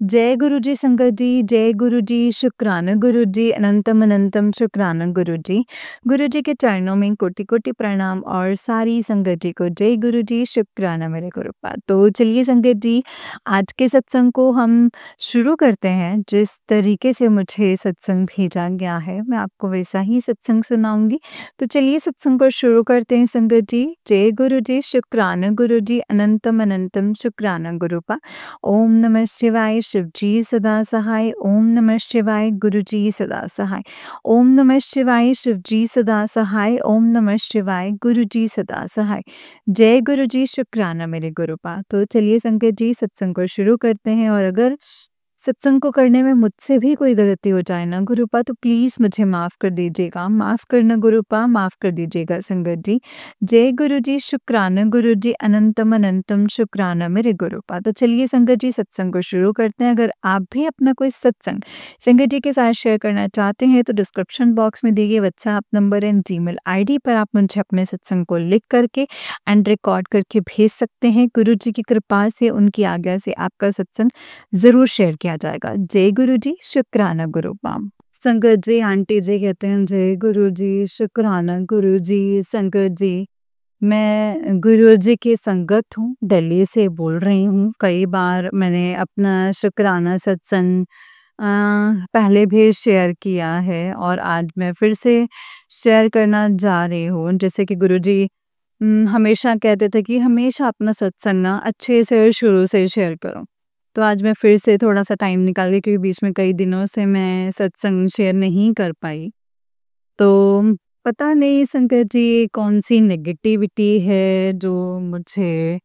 जय गुरु जी संगत जी, जय गुरु जी, शुक्राना गुरु जी, अनंतम अनंतम शुक्राना गुरु जी। गुरु जी के चरणों में कोटि कोटि प्रणाम और सारी संगत जी को जय गुरु जी, शुक्राना मेरे गुरुपाद। तो चलिए संगत जी, आज के सत्संग को हम शुरू करते हैं। जिस तरीके से मुझे सत्संग भेजा गया है, मैं आपको वैसा ही सत्संग सुनाऊंगी। तो चलिए सत्संग को शुरू करते हैं संगत जी। जय गुरु जी, शुक्राना गुरु जी, अनंतम अनंतम शुक्राना गुरुपा। ओम नमः शिवाय, शिव जी सदा सहाय। ओम नमः शिवाय, गुरु जी सदा सहाय। ओम नमः शिवाय, शिव जी सदा सहाय। ओम नमः शिवाय, गुरु जी सदा सहाय। जय गुरु जी, शुक्राना मेरे गुरुपा। तो चलिए संगत जी, सत्संग को शुरू करते हैं। और अगर सत्संग को करने में मुझसे भी कोई गलती हो जाए ना गुरुपा, तो प्लीज मुझे माफ कर दीजिएगा। माफ करना गुरुपा, माफ कर दीजिएगा संगत जी। जय गुरु जी, शुक्राना गुरु जी, अनंतम अनंतम शुक्राना मेरे गुरुपा। तो चलिए संगत जी, सत्संग को शुरू करते हैं। अगर आप भी अपना कोई सत्संग संगत जी के साथ शेयर करना चाहते हैं, तो डिस्क्रिप्शन बॉक्स में दिए गए WhatsApp number and Gmail ID पर आप मुझे अपने सत्संग को लिख करके एंड रिकॉर्ड करके भेज सकते हैं। गुरु जी की कृपा से, उनकी आज्ञा से आपका सत्संग ज़रूर शेयर किया जाएगा। जय गुरु जी, शुक्राना गुरुपा। संगत जी, आंटी जी कहते हैं जय गुरु जी, शुक्राना गुरु जी। संगत जी, मैं गुरु जी की संगत हूँ, दिल्ली से बोल रही हूँ। कई बार मैंने अपना शुक्राना सत्संग अ, पहले भी शेयर किया है और आज मैं फिर से शेयर करना जा रही हूँ। जैसे कि गुरु जी हमेशा कहते थे कि हमेशा अपना सत्संग ना अच्छे से शुरू से शेयर करो। तो आज मैं फिर से थोड़ा-सा टाइम निकाल के, क्योंकि बीच में कई दिनों से मैं सत्संग शेयर नहीं कर पाई। तो पता नहीं संगत जी कौन-सी नेगेटिविटी है जो मुझे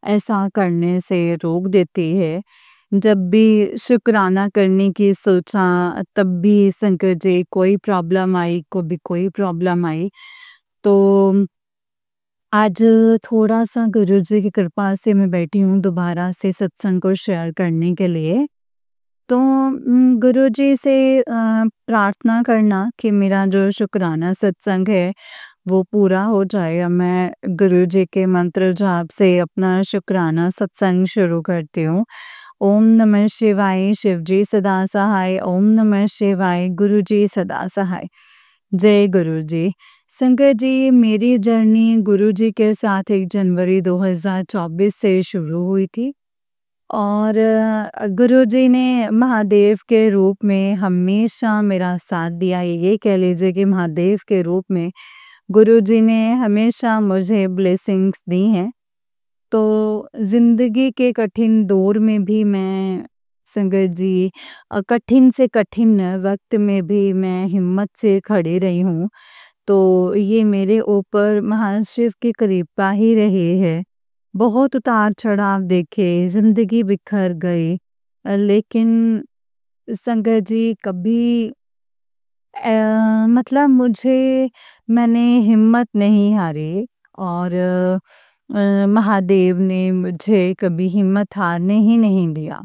ऐसा करने से रोक देती है। जब भी शुक्राना करने की सोचा, तब भी संगत जी कोई प्रॉब्लम आई, कभी कोई प्रॉब्लम आई। तो आज थोड़ा-सा गुरु जी की कृपा से मैं बैठी हूँ दोबारा से सत्संग को शेयर करने के लिए। तो गुरु जी से प्रार्थना करना कि मेरा जो शुक्राना सत्संग है वो पूरा हो जाए। अब मैं गुरु जी के मंत्र जाप से अपना शुक्राना सत्संग शुरू करती हूँ। ओम नमः शिवाय, शिव जी सदा सहाय। ओम नमः शिवाय, गुरु जी सदा सहाय। जय गुरु जी। संगत जी, मेरी जर्नी गुरु जी के साथ 1 जनवरी 2024 से शुरू हुई थी। और गुरुजी ने महादेव के रूप में हमेशा मेरा साथ दिया। ये कह लीजिए कि महादेव के रूप में गुरुजी ने हमेशा मुझे ब्लेसिंग्स दी हैं। तो ज़िंदगी के कठिन दौर में भी मैं संगत जी कठिन से कठिन वक़्त में भी मैं हिम्मत से खड़ी रही हूँ। तो ये मेरे ऊपर महाशिव की कृपा ही रही है। बहुत उतार-चढ़ाव देखे, ज़िंदगी बिखर गई। लेकिन संगत जी कभी मतलब मैंने हिम्मत नहीं हारी। और महादेव ने मुझे कभी हिम्मत हारने ही नहीं दिया।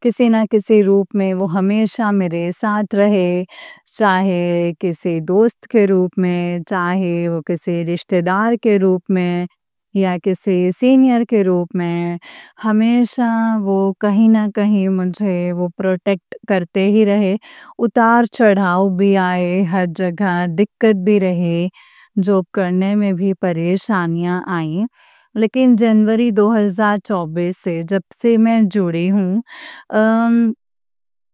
किसी न किसी रूप में वो हमेशा मेरे साथ रहे, चाहे किसी दोस्त के रूप में, चाहे वो किसी रिश्तेदार के रूप में या किसी सीनियर के रूप में। हमेशा वो कहीं न कहीं मुझे वो प्रोटेक्ट करते ही रहे। उतार-चढ़ाव भी आए, हर जगह दिक्कत भी रही, जॉब करने में भी परेशानियाँ आईं। लेकिन जनवरी 2024 से जब से मैं जुड़ी हूँ, अम,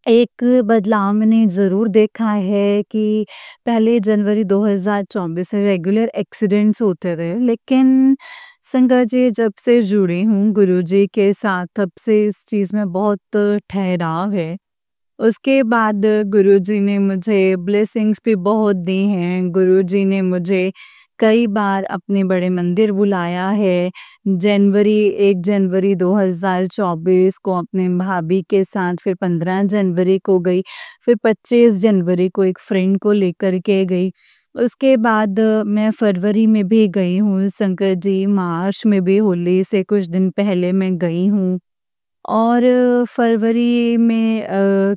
एक बदलाव मैंने ज़रूर देखा है कि पहले जनवरी 2024 से रेगुलर एक्सीडेंट्स होते थे, लेकिन संगत जी जब से जुड़ी हूँ गुरुजी के साथ, तब से इस चीज़ में बहुत ठहराव है। उसके बाद गुरुजी ने मुझे ब्लेसिंग्स भी बहुत दी हैं। गुरुजी ने मुझे कई बार अपने बड़े मंदिर बुलाया है। 1 जनवरी 2024 को अपने भाभी के साथ, फिर 15 जनवरी को गई, फिर 25 जनवरी को एक फ्रेंड को लेकर के गई। उसके बाद मैं फरवरी में भी गई हूँ संगत जी, मार्च में भी होली से कुछ दिन पहले मैं गई हूँ। और फरवरी में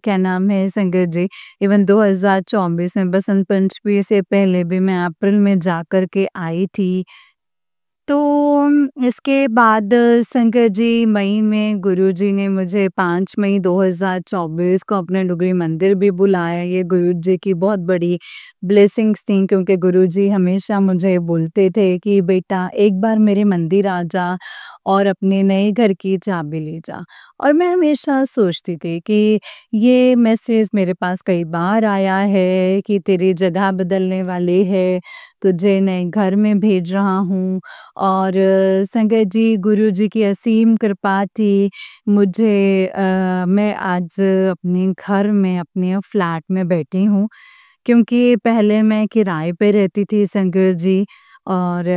क्या नाम है संगत जी, इवन 2024 में बसंत पंचमी से पहले भी मैं अप्रैल में जा कर के आई थी। तो इसके बाद संगत जी मई में गुरुजी ने मुझे 5 मई 2024 को अपने डुगरी मंदिर भी बुलाया। ये गुरुजी की बहुत बड़ी ब्लेसिंग्स थी क्योंकि गुरुजी हमेशा मुझे बोलते थे कि बेटा एक बार मेरे मंदिर आ जा और अपने नए घर की चाबी ले जा। और मैं हमेशा सोचती थी कि ये मैसेज मेरे पास कई बार आया है कि तेरी जगह बदलने वाली है, तुझे नए घर में भेज रहा हूँ। और संगत जी गुरुजी की असीम कृपा थी मुझे मैं आज अपने घर में अपने फ्लैट में बैठी हूँ क्योंकि पहले मैं किराए पे रहती थी संगत जी। और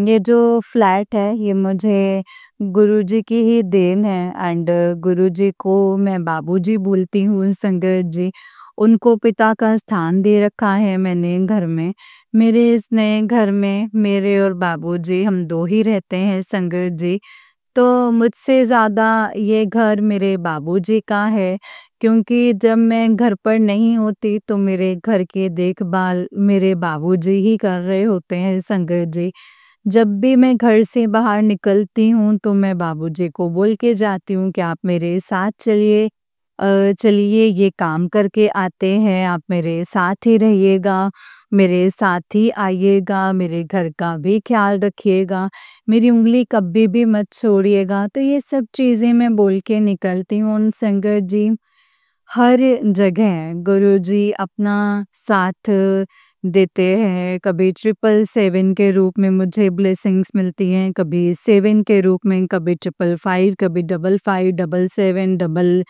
ये जो फ्लैट है ये मुझे गुरुजी की ही देन है एंड गुरुजी को मैं बाबूजी बोलती हूँ संगत जी। उनको पिता का स्थान दे रखा है मैंने घर में। मेरे इस नए घर में मेरे और बाबूजी हम 2 ही रहते हैं संगत जी। तो मुझसे ज़्यादा ये घर मेरे बाबूजी का है क्योंकि जब मैं घर पर नहीं होती तो मेरे घर की देखभाल मेरे बाबूजी ही कर रहे होते हैं संगत जी। जब भी मैं घर से बाहर निकलती हूँ तो मैं बाबूजी को बोल के जाती हूँ कि आप मेरे साथ चलिए चलिए ये काम करके आते हैं, आप मेरे साथ ही रहिएगा, मेरे साथ ही आइएगा, मेरे घर का भी ख़्याल रखिएगा, मेरी उँगली कभी भी मत छोड़िएगा। तो ये सब चीज़ें मैं बोल के निकलती हूँ और संगत जी हर जगह गुरुजी अपना साथ देते हैं। कभी 777 के रूप में मुझे ब्लेसिंग्स मिलती हैं, कभी 7 के रूप में, कभी 555, कभी 55, 77,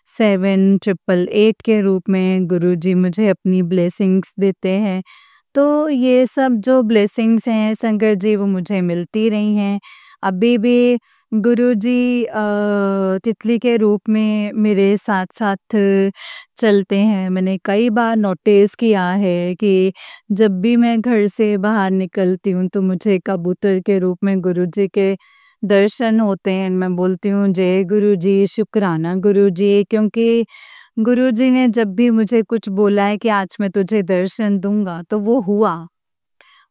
7 888 के रूप में गुरुजी मुझे अपनी ब्लेसिंग्स देते हैं। तो ये सब जो ब्लेसिंग्स हैं संगत जी वो मुझे मिलती रही हैं। अभी भी गुरुजी तितली के रूप में मेरे साथ-साथ चलते हैं। मैंने कई बार नोटिस किया है कि जब भी मैं घर से बाहर निकलती हूँ तो मुझे कबूतर के रूप में गुरुजी के दर्शन होते हैं। मैं बोलती हूँ जय गुरुजी, शुक्राना गुरुजी क्योंकि गुरुजी ने जब भी मुझे कुछ बोला है कि आज मैं तुझे दर्शन दूँगा, तो वो हुआ।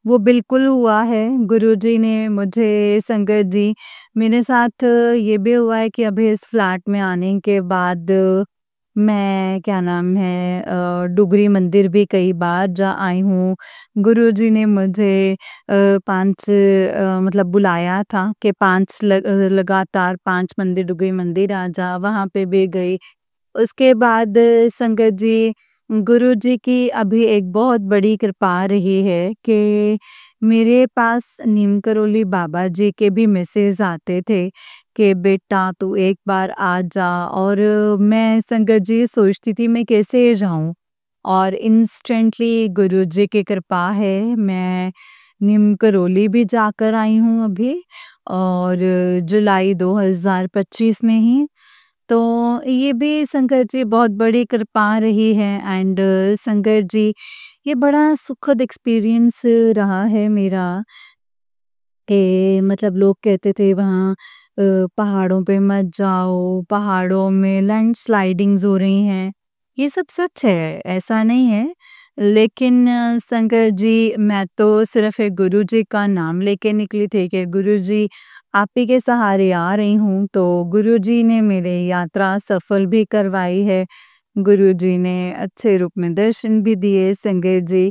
वो बिल्कुल हुआ है। गुरुजी ने मुझे संगत जी मेरे साथ ये भी हुआ है कि अभी इस फ्लैट में आने के बाद मैं क्या नाम है डुगरी मंदिर भी कई बार जा आई हूँ। गुरुजी ने मुझे 5 मतलब बुलाया था कि 5 लगातार 5 मंदिर डुगरी मंदिर आ जा, वहाँ पे भी गई। उसके बाद संगत जी गुरुजी की अभी एक बहुत बड़ी कृपा रही है कि मेरे पास नीम करोली बाबा जी के भी मैसेज आते थे कि बेटा तू एक बार आ जा। और मैं संगत जी सोचती थी मैं कैसे जाऊं और इंस्टेंटली गुरुजी की कृपा है मैं नीम करोली भी जाकर आई हूँ अभी और जुलाई 2025 में ही। तो ये भी शंकर जी बहुत बड़ी कृपा रही है एंड शंकर जी ये बड़ा सुखद एक्सपीरियंस रहा है मेरा कि मतलब लोग कहते थे वहाँ पहाड़ों पे मत जाओ, पहाड़ों में लैंडस्लाइडिंग्स हो रही हैं। ये सब सच है, ऐसा नहीं है। लेकिन शंकर जी मैं तो सिर्फ़ एक गुरुजी का नाम लेके निकली थी कि गुरुजी आप ही के सहारे आ रही हूँ, तो गुरुजी ने मेरी यात्रा सफल भी करवाई है। गुरुजी ने अच्छे रूप में दर्शन भी दिए संगत जी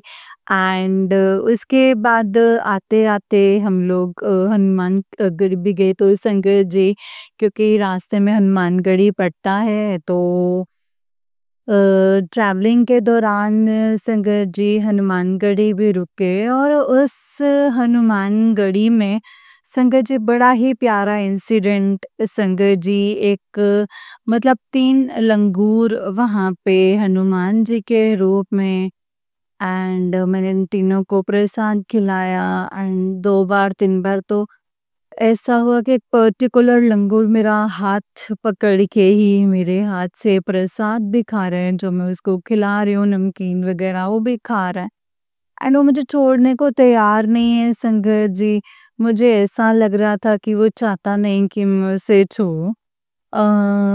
एंड उसके बाद आते-आते हम लोग हनुमानगढ़ी भी गए तो संगत जी क्योंकि रास्ते में हनुमानगढ़ी पड़ता है तो ट्रैवलिंग के दौरान संगत जी हनुमानगढ़ी भी रुके और उस हनुमानगढ़ी में संगत जी बड़ा ही प्यारा इंसिडेंट संगत जी एक मतलब 3 लंगूर वहाँ पे हनुमान जी के रूप में एंड मैंने इन तीनों को प्रसाद खिलाया एंड 2 बार 3 बार तो ऐसा हुआ कि एक पर्टिकुलर लंगूर मेरा हाथ पकड़ के ही मेरे हाथ से प्रसाद भी खा रहे हैं जो मैं उसको खिला रही हूँ नमकीन वगैरह वो भी खा रहा है एंड वो मुझे छोड़ने को तैयार नहीं है संगत जी। मुझे ऐसा लग रहा था कि वो चाहता नहीं कि मैं उसे छूऊँ। अ,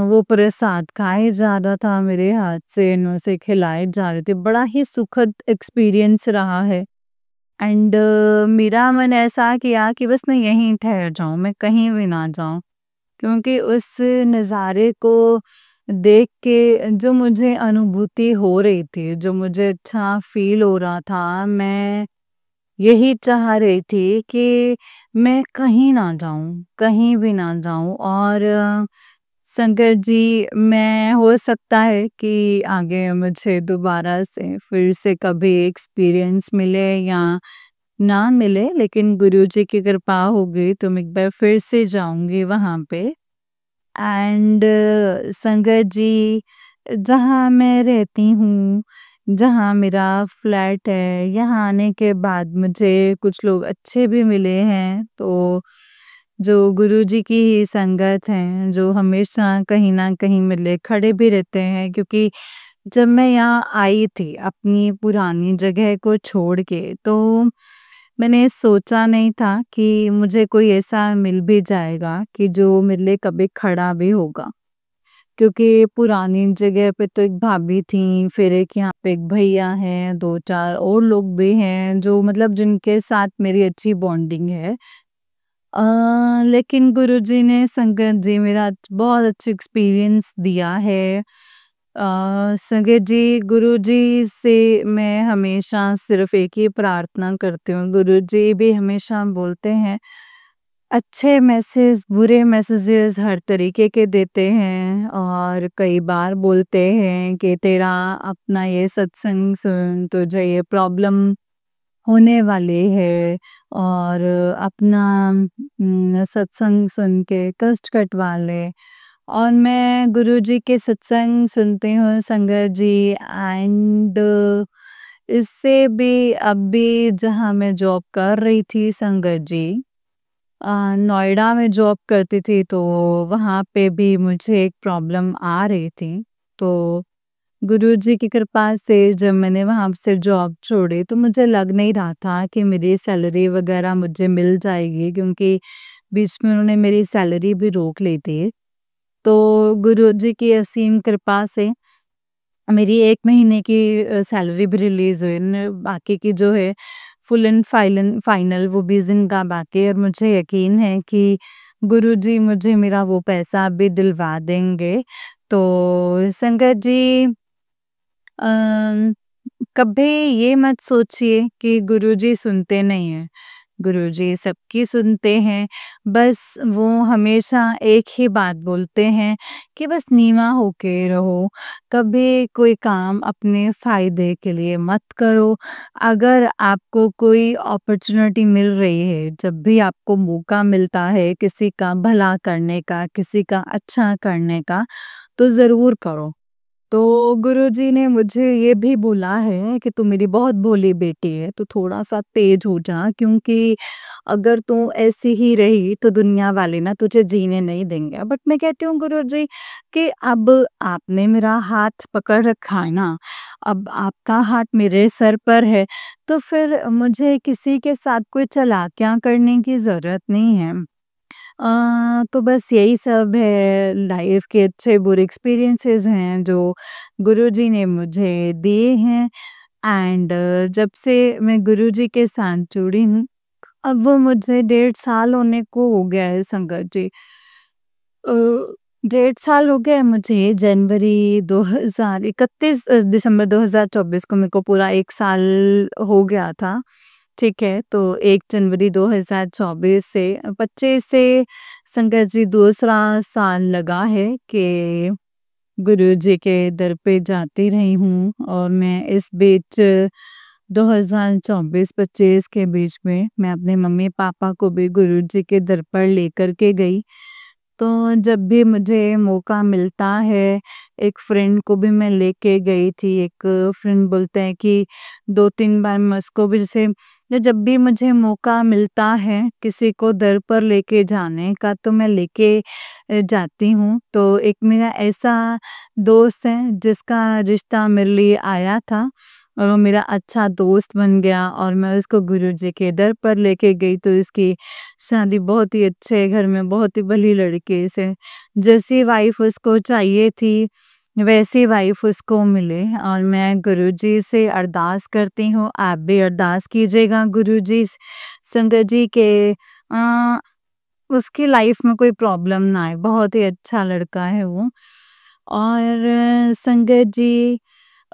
वो प्रसाद खाए जा रहा था मेरे हाथ से मैं उसे खिलाए जा रहे थे। बड़ा ही सुखद एक्सपीरियंस रहा है। एंड मेरा मन ऐसा किया कि बस मैं यहीं ठहर जाऊँ, मैं कहीं भी ना जाऊँ। क्योंकि उस नज़ारे को देख के जो मुझे अनुभूति हो रही थी, जो मुझे अच्छा फ़ील हो रहा था, मैं यही चाह रही थी कि मैं कहीं ना जाऊँ, कहीं भी ना जाऊँ। और संगत जी, मैं हो सकता है कि आगे मुझे दोबारा से फिर से कभी एक्सपीरियंस मिले या ना मिले, लेकिन गुरुजी की कृपा होगी तो मैं एक बार फिर से जाऊँगी वहाँ पे। एंड संगत जी, जहाँ मैं रहती हूँ, जहाँ मेरा फ्लैट है, यहाँ आने के बाद मुझे कुछ लोग अच्छे भी मिले हैं। तो जो गुरुजी की ही संगत हैं, जो हमेशा कहीं न कहीं मेरे लिए खड़े भी रहते हैं, क्योंकि जब मैं यहाँ आई थी अपनी पुरानी जगह को छोड़ के, तो मैंने सोचा नहीं था कि मुझे कोई ऐसा मिल भी जाएगा कि जो मेरे लिए कभी खड़ा भी होगा। क्योंकि पुरानी जगह पे तो एक भाभी थी, फिर एक यहाँ पे एक भैया हैं, 2-4 और लोग भी हैं जो मतलब जिनके साथ मेरी अच्छी बॉन्डिंग है। लेकिन गुरुजी ने संगत जी मेरा बहुत अच्छा एक्सपीरियंस दिया है। संगत जी, गुरुजी से मैं हमेशा सिर्फ़ एक ही प्रार्थना करती हूँ। गुरुजी भी हमेशा बोलते हैं, अच्छे मैसेज, बुरे मैसेजेस हर तरीके के देते हैं और कई बार बोलते हैं कि तेरा अपना ये सत्संग सुन, तुझे ये प्रॉब्लम होने वाली है। और अपना सत्संग सुन के कष्ट कटवा ले। और मैं गुरुजी के सत्संग सुनती हूँ संगत जी। एंड इससे भी अभी जहाँ मैं जॉब कर रही थी संगत जी, नोएडा में जॉब करती थी, तो वहाँ पे भी मुझे एक प्रॉब्लम आ रही थी। तो गुरुजी की कृपा से जब मैंने वहाँ से जॉब छोड़ी, तो मुझे लग नहीं रहा था कि मेरी सैलरी वग़ैरह मुझे मिल जाएगी, क्योंकि बीच में उन्होंने मेरी सैलरी भी रोक ली थी। तो गुरुजी की असीम कृपा से मेरी 1 महीने की सैलरी भी रिलीज़ हुई। न बाकी की जो है फुल एंड फाइनल वो भी ज़िंदा बाकी है, और मुझे यकीन है कि गुरुजी मुझे मेरा वो पैसा भी दिलवा देंगे। तो संगत जी, अ, कभी ये मत सोचिए कि गुरुजी सुनते नहीं हैं। गुरुजी सबकी सुनते हैं, बस वो हमेशा एक ही बात बोलते हैं कि बस नीवा होके रहो, कभी कोई काम अपने फ़ायदे के लिए मत करो। अगर आपको कोई अपॉर्च्युनिटी मिल रही है, जब भी आपको मौका मिलता है किसी का भला करने का, किसी का अच्छा करने का, तो ज़रूर करो। तो गुरुजी ने मुझे ये भी बोला है कि तू मेरी बहुत भोली बेटी है, तू थोड़ा-सा तेज़ हो जा, क्योंकि अगर तू ऐसी ही रही तो दुनिया वाले ना तुझे जीने नहीं देंगे। बट मैं कहती हूँ गुरुजी कि अब आपने मेरा हाथ पकड़ रखा है ना, अब आपका हाथ मेरे सर पर है, तो फिर मुझे किसी के साथ कोई चालाकियाँ करने की ज़रूरत नहीं है। तो बस यही सब है, लाइफ के अच्छे-बुरे एक्सपीरियंसेस हैं जो गुरुजी ने मुझे दिए हैं। एंड जब से मैं गुरुजी के साथ जुड़ी हूँ, अब वो मुझे 1.5 साल होने को हो गया है संगत जी। अ, 1.5 साल हो गया है मुझे। जनवरी 2031 दिसंबर 2024 को मेरे को पूरा 1 साल हो गया था। ठीक है, तो 1 जनवरी 2024 से 25 से संगत जी दूसरा साल लगा है कि गुरुजी के दर पे जाती रही हूँ। और मैं इस बीच 2024-25 के बीच में मैं अपने मम्मी-पापा को भी गुरुजी के दर पर लेकर के गई। तो जब भी मुझे मौका मिलता है, एक फ्रेंड को भी मैं लेके गई थी। एक फ्रेंड बोलते हैं कि 2-3 बार मैं उसको भी जैसे जब भी मुझे मौका मिलता है किसी को दर पर लेके जाने का, तो मैं लेके जाती हूँ। तो एक मेरा ऐसा दोस्त है जिसका रिश्ता मेरे लिए आया था, और वो मेरा अच्छा दोस्त बन गया, और मैं उसको गुरुजी के दर पर लेके गई, तो इसकी शादी बहुत ही अच्छे घर में बहुत ही भली लड़के से, जैसी वाइफ उसको चाहिए थी, वैसी वाइफ उसको मिले और मैं गुरुजी से अरदास करती हूँ, आप भी अरदास कीजिएगा गुरुजी संगत जी के अ, उसकी लाइफ में कोई प्रॉब्लम ना आए, बहुत ही अच्छा लड़का है वो। और संगत जी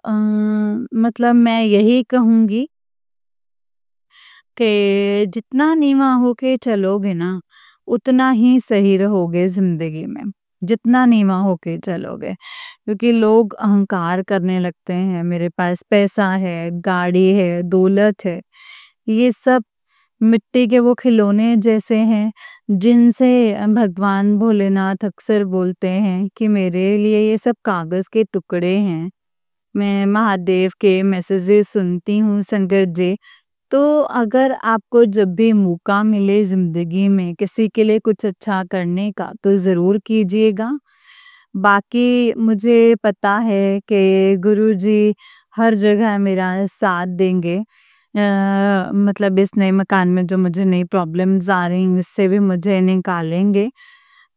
मतलब मैं यही कहूँगी कि जितना नीवा होके चलोगे ना, उतना ही सही रहोगे ज़िंदगी में, जितना नीवा होके चलोगे। क्योंकि लोग अहंकार करने लगते हैं, मेरे पास पैसा है, गाड़ी है, दौलत है, ये सब मिट्टी के वो खिलौने जैसे हैं, जिनसे भगवान भोलेनाथ अक्सर बोलते हैं कि मेरे लिए ये सब कागज़ के टुकड़े हैं। मैं महादेव के मैसेजेस सुनती हूँ संगत जी, तो अगर आपको जब भी मौका मिले ज़िंदगी में किसी के लिए कुछ अच्छा करने का, तो ज़रूर कीजिएगा। बाकी मुझे पता है कि गुरुजी हर जगह मेरा साथ देंगे। मतलब इस नए मकान में जो मुझे नई प्रॉब्लम्स आ रही हैं, उससे भी मुझे निकालेंगे।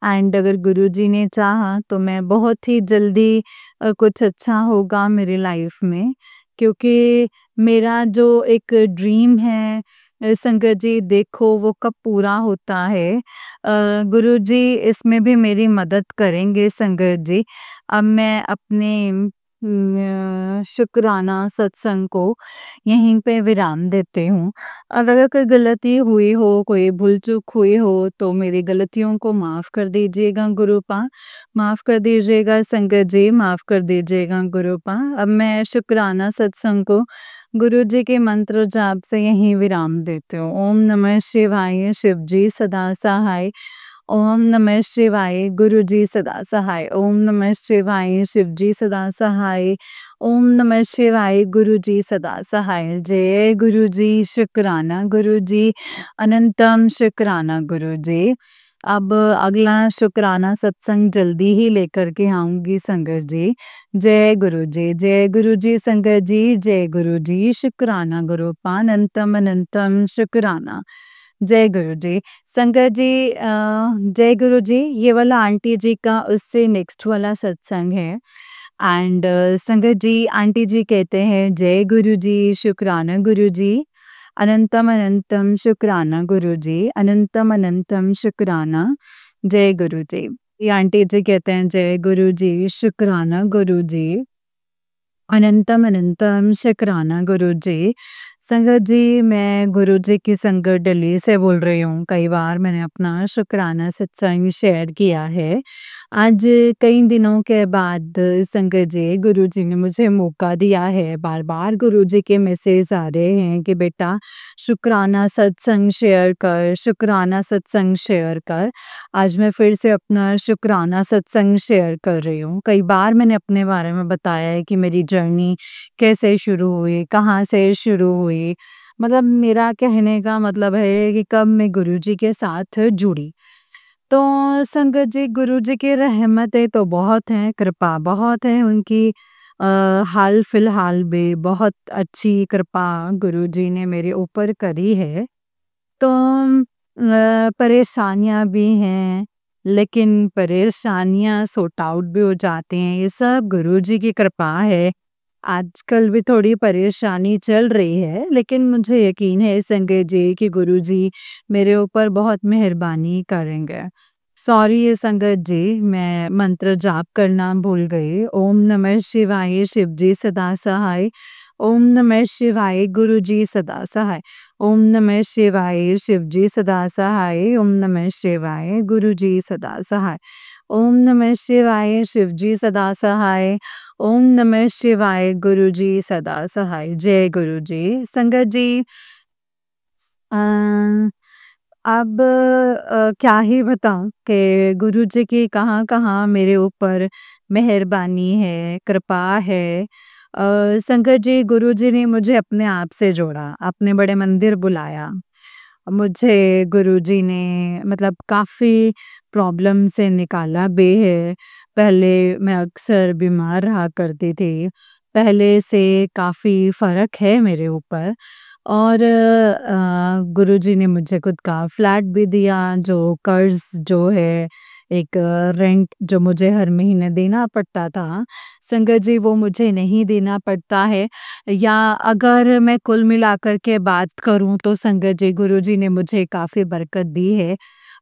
एंड अगर गुरुजी ने चाहा तो मैं बहुत ही जल्दी कुछ अच्छा होगा मेरी लाइफ में, क्योंकि मेरा जो एक ड्रीम है संगत जी देखो वो कब पूरा होता है। गुरुजी इसमें भी मेरी मदद करेंगे संगत जी। अब मैं अपने शुक्राना सत्संग को यहीं पे विराम देती हूँ। और अगर कोई गलती हुई हो, कोई भूल-चूक हुई हो, तो मेरी गलतियों को माफ़ कर दीजिएगा गुरुपा। माफ़ कर दीजिएगा संगत जी, माफ़ कर दीजिएगा गुरुपा। अब मैं शुक्राना सत्संग को गुरुजी के मंत्र जाप से यहीं विराम देती हूँ। ओम नमः शिवाय, शिव जी सदा सहाय। ओम नमः शिवाय, गुरुजी सदा सहाय। ओम नमः शिवाय, शिव जी सदा सहाय। ओम नमः शिवाय, गुरुजी सदा सहाय। जय गुरुजी, शुक्राना गुरुजी, अनंतम शुक्राना गुरुजी। अब अगला शुक्राना सत्संग जल्दी ही लेकर के आऊँगी संगत जी। जय गुरु जी संगत जी, जय गुरु जी, शुक्राना गुरुपा, अनंतम अनंतम शुक्राना। जय गुरु जी। संगत जी जय गुरु जी, ये वाला आंटी जी का उससे नेक्स्ट वाला सत्संग है। एंड संगत जी, आंटी जी कहते हैं जय गुरु जी, शुक्राना गुरु जी, अनंतम अनंतम शुक्राना गुरु जी, अनंतम अनंतम शुक्राना। जय गुरु जी। ये आंटी जी कहते हैं जय गुरु जी, शुक्राना गुरु जी, अनंतम अनंतम शुक्राना गुरुजी। संगत जी, मैं गुरुजी की संगत दिल्ली से बोल रही हूँ। कई बार मैंने अपना शुक्राना सत्संग शेयर किया है। आज कई दिनों के बाद संगत जी, गुरुजी ने मुझे मौका दिया है। बार-बार गुरुजी के मैसेज आ रहे हैं कि बेटा शुक्राना सत्संग शेयर कर, शुक्राना सत्संग शेयर कर। आज मैं फिर से अपना शुक्राना सत्संग शेयर कर रही हूँ। कई बार मैंने अपने बारे में बताया है कि मेरी जर्नी कैसे शुरू हुई, कहाँ से शुरू हुई। मतलब मेरा कहने का मतलब है कि कब मैं गुरुजी के साथ जुड़ी। तो संगत जी, गुरुजी की रहमतें तो बहुत हैं, कृपा बहुत है उनकी। हाल फिलहाल में बहुत अच्छी कृपा गुरुजी ने मेरे ऊपर करी है। तो परेशानियाँ भी हैं, लेकिन परेशानियाँ सॉर्ट आउट भी हो जाती हैं, ये सब गुरुजी की कृपा है। आजकल भी थोड़ी परेशानी चल रही है, लेकिन मुझे यकीन है संजय जी कि गुरुजी मेरे ऊपर बहुत मेहरबानी करेंगे। सॉरी संगत जी, मैं मंत्र जाप करना भूल गई। ओम नमः शिवाय, शिव जी सदा सहाय। ओम नमः शिवाय, गुरु जी सदा सहाय। ओम नमः शिवाय, शिव जी सदा सहाय। ओम नमः शिवाय, गुरु जी सदा सहाय। ओम नमः शिवाय, शिव जी सदा सहाय। ओम नमः शिवाय, गुरु जी सदा सहाय। जय गुरु जी। संगत जी अ, अब क्या ही बताऊँ कि गुरुजी की कहाँ-कहाँ मेरे ऊपर मेहरबानी है, कृपा है। संगत जी, गुरुजी ने मुझे अपने आप से जोड़ा, अपने बड़े मंदिर बुलाया। मुझे गुरुजी ने मतलब काफ़ी प्रॉब्लम से निकाला भी है। पहले मैं अक्सर बीमार रहा करती थी। पहले से काफ़ी फ़र्क है मेरे ऊपर। और गुरुजी ने मुझे खुद का फ्लैट भी दिया, जो कर्ज़ जो है एक रेंट जो मुझे हर महीने देना पड़ता था, संगत जी वो मुझे नहीं देना पड़ता है। या अगर मैं कुल मिलाकर के बात करूँ तो संगत जी गुरुजी ने मुझे काफ़ी बरकत दी है।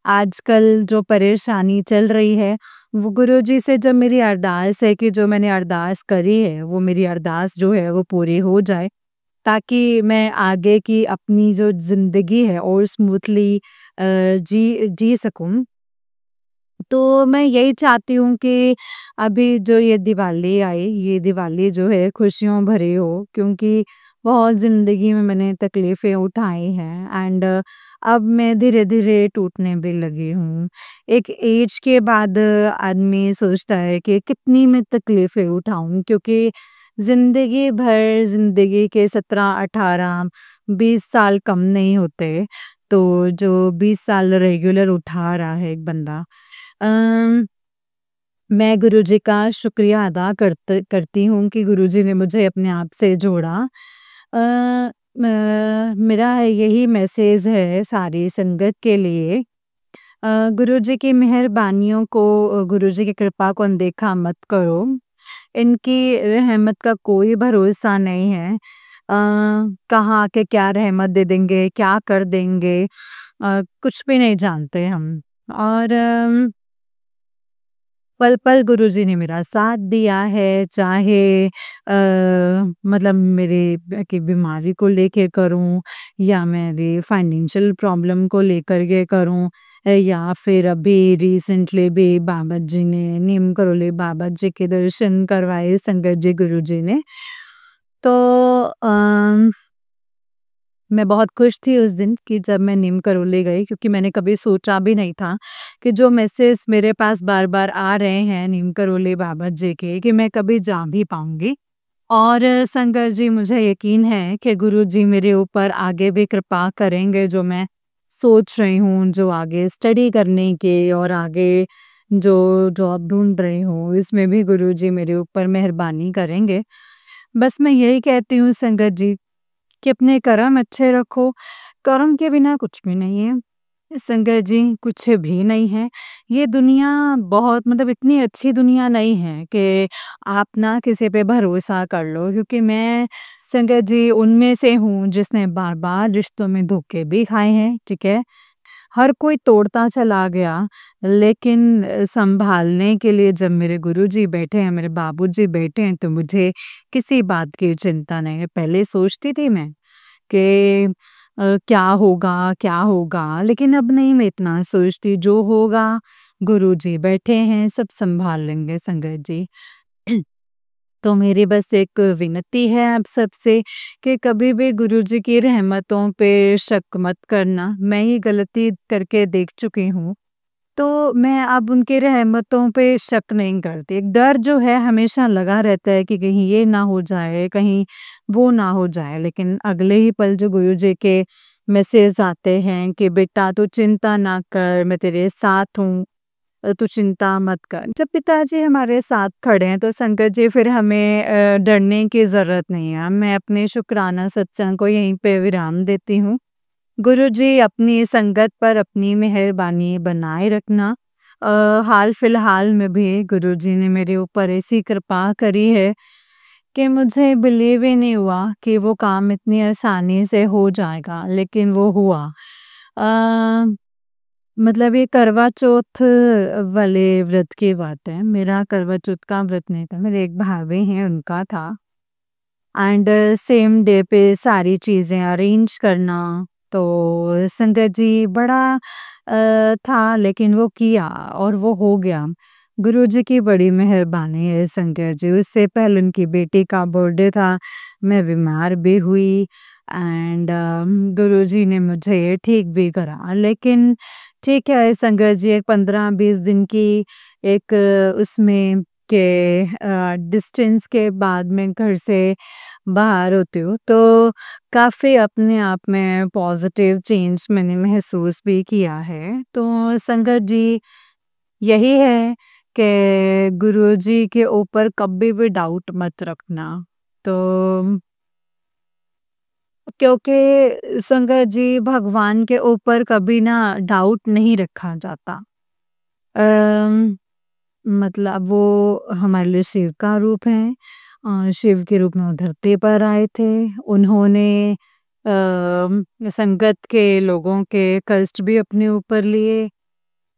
आजकल जो परेशानी चल रही है, वो गुरुजी से जब मेरी अरदास है कि जो मैंने अरदास करी है, वो मेरी अरदास जो है वो पूरी हो जाए, ताकि मैं आगे की अपनी जो ज़िंदगी है और स्मूथली जी सकूँ। तो मैं यही चाहती हूँ कि अभी जो ये दिवाली आई, ये दिवाली जो है खुशियों भरी हो, क्योंकि बहुत ज़िंदगी में मैंने तकलीफ़ें उठाई हैं एंड अब मैं धीरे-धीरे टूटने भी लगी हूँ। एक ऐज के बाद आदमी सोचता है कि कितनी मैं तकलीफ़ें उठाऊँ, क्योंकि ज़िंदगी भर ज़िंदगी के 17, 18, 20 साल कम नहीं होते। तो जो 20 साल रेगुलर उठा रहा है एक बंदा, अम, मैं गुरुजी का शुक्रिया अदा करती हूँ कि गुरुजी ने मुझे अपने आप से जोड़ा। मेरा यही मैसेज है सारी संगत के लिए, गुरुजी की मेहरबानियों को, गुरुजी की कृपा को अनदेखा मत करो। इनकी रहमत का कोई भरोसा नहीं है। कहाँ आके क्या रहमत दे देंगे, क्या कर देंगे, कुछ भी नहीं जानते हम। और पल-पल गुरुजी ने मेरा साथ दिया है, चाहे मतलब मेरे की बीमारी को लेके करूँ या मेरी फाइनेंशियल प्रॉब्लम को लेकर के करूँ, या फिर अभी रिसेंटली भी बाबा जी ने, नीम करोली बाबा जी के दर्शन करवाए संगत जी गुरुजी ने। तो मैं बहुत खुश थी उस दिन कि जब मैं नीम करोली गई, क्योंकि मैंने कभी सोचा भी नहीं था कि जो मैसेज मेरे पास बार-बार आ रहे हैं नीम करोली बाबा जी के, कि मैं कभी जा भी पाऊँगी। और संगत जी मुझे यकीन है कि गुरुजी मेरे ऊपर आगे भी कृपा करेंगे, जो मैं सोच रही हूँ, जो आगे स्टडी करने के और आगे जो जॉब ढूँढ रही हूँ, इसमें भी गुरुजी मेरे ऊपर मेहरबानी करेंगे। बस मैं यही कहती हूँ संगत जी कि अपने कर्म अच्छे रखो, कर्म के बिना कुछ भी नहीं है। संगत जी कुछ भी नहीं है। ये दुनिया बहुत, मतलब इतनी अच्छी दुनिया नहीं है कि आप ना किसी पे भरोसा कर लो, क्योंकि मैं संगत जी उनमें से हूँ जिसने बार-बार रिश्तों में धोखे भी खाए हैं, ठीक है? हर कोई तोड़ता चला गया, लेकिन सँभालने के लिए जब मेरे गुरुजी बैठे हैं, मेरे बाबूजी बैठे हैं, तो मुझे किसी बात की चिंता नहीं है। पहले सोचती थी मैं कि क्या होगा, क्या होगा? लेकिन अब नहीं मैं इतना सोचती, जो होगा गुरुजी बैठे हैं, सब सँभाल लेंगे संगत जी। तो मेरी बस एक विनती है आप सबसे कि कभी भी गुरुजी की रहमतों पे शक मत करना। मैं ये गलती करके देख चुकी हूँ, तो मैं अब उनकी रहमतों पे शक नहीं करती। एक डर जो है हमेशा लगा रहता है कि कहीं ये ना हो जाए, कहीं वो ना हो जाए। लेकिन अगले ही पल जो गुरुजी के मैसेज आते हैं कि बेटा तू चिंता ना कर, मैं तेरे साथ हूँ, तू चिंता मत कर। जब पिताजी हमारे साथ खड़े हैं तो संकट जी फिर हमें डरने की ज़रूरत नहीं है। मैं अपने शुक्राना सत्संग को यहीं पे विराम देती हूँ। गुरु जी अपनी संगत पर अपनी मेहरबानी बनाए रखना। हाल फिलहाल में भी गुरु जी ने मेरे ऊपर ऐसी कृपा करी है कि मुझे बिलीव ही नहीं हुआ कि वो काम इतनी आसानी से हो जाएगा, लेकिन वो हुआ। अ, मतलब ये करवा चौथ वाले व्रत की बात है। मेरा करवा चौथ का व्रत नहीं था, मेरे एक भाभी हैं उनका था। एंड सेम डे पे सारी चीज़ें अरेंज करना, तो संगत जी बड़ा था, लेकिन वो किया और वो हो गया। गुरुजी की बड़ी मेहरबानी है संगत जी। उससे पहले उनकी बेटी का बर्थडे था, मैं बीमार भी हुई एंड गुरुजी ने मुझे ठीक भी करा। लेकिन ठीक है संगत जी, एक 15-20 दिन की एक उसमें के डिस्टेंस के बाद मैं घर से बाहर होती हूँ, तो काफ़ी अपने आप में पॉज़िटिव चेंज मैंने महसूस भी किया है। तो संगत जी यही है कि गुरुजी के ऊपर कभी भी डाउट मत रखना। तो क्योंकि संगत जी भगवान के ऊपर कभी ना डाउट नहीं रखा जाता। अम, मतलब वो हमारे लिए शिव का रूप हैं। शिव के रूप में वो धरती पर आए थे। उन्होंने संगत के लोगों के कष्ट भी अपने ऊपर लिए।